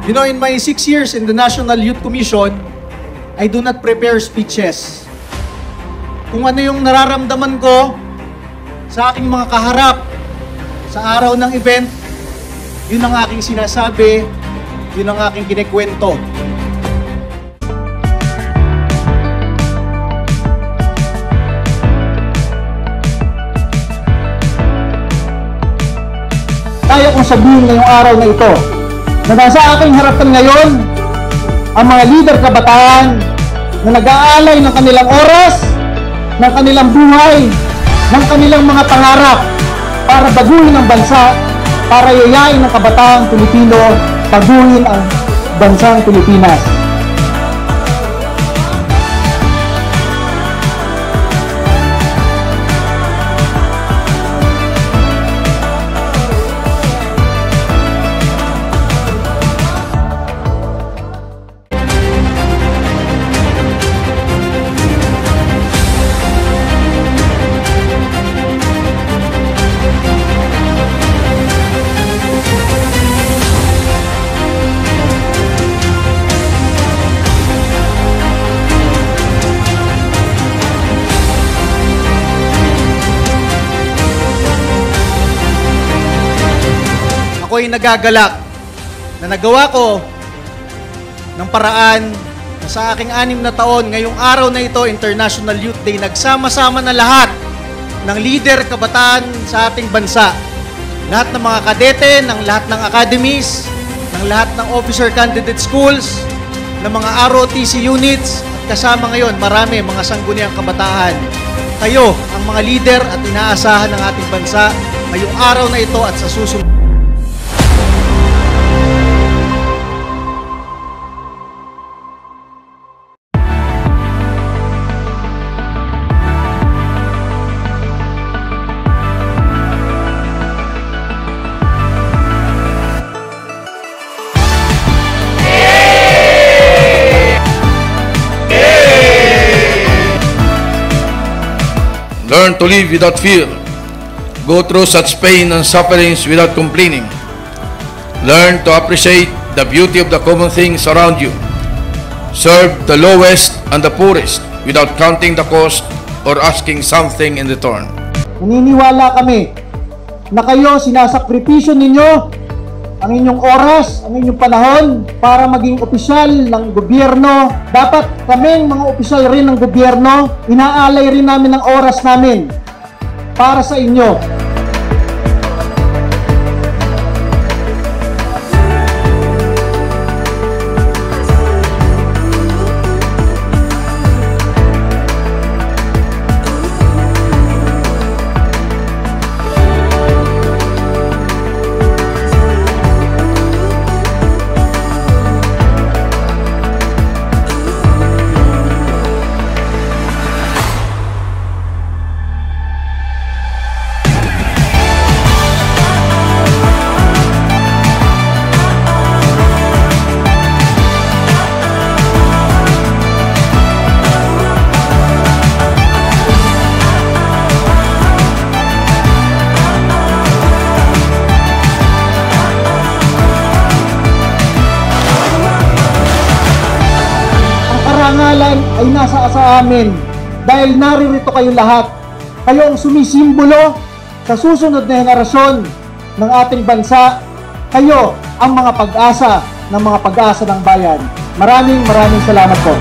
You know, in my 6 years in the National Youth Commission, I do not prepare speeches. Kung ano yung nararamdaman ko sa aking mga kaharap sa araw ng event, yun ang aking sinasabi, yun ang aking kinikwento. Kaya kong sabihin ngayong araw na ito, na nasa aking harapan ngayon, ang mga leader kabataan na nag-aalay ng kanilang oras, ng kanilang buhay, ng kanilang mga pangarap para baguhin ang bansa, para yayain ng kabataang Pilipino, baguhin ang bansang Pilipinas. Ako'y nagagalak na nagawa ko ng paraan na sa aking 6 na taon, ngayong araw na ito, International Youth Day, nagsama-sama na lahat ng leader kabataan sa ating bansa. Lahat ng mga kadete, ng lahat ng academies, ng lahat ng officer candidate schools, ng mga ROTC units, at kasama ngayon marami mga sangguniang kabataan. Kayo ang mga leader at inaasahan ng ating bansa ngayong araw na ito at sa susunod. Learn to live without fear. Go through such pain and sufferings without complaining. Learn to appreciate the beauty of the common things around you. Serve the lowest and the poorest without counting the cost or asking something in return. Naniniwala kami na kayo sinasakripisyo ninyo ang inyong oras, ang inyong panahon para maging opisyal ng gobyerno. Dapat kaming mga opisyal rin ng gobyerno, inaalay rin namin ang oras namin para sa inyo. Karangalan ay nasa sa amin dahil naririto kayo lahat. Kayo ang sumisimbolo sa susunod na henerasyon ng ating bansa. Kayo ang mga pag-asa ng mga pag-asa ng bayan. Maraming salamat po.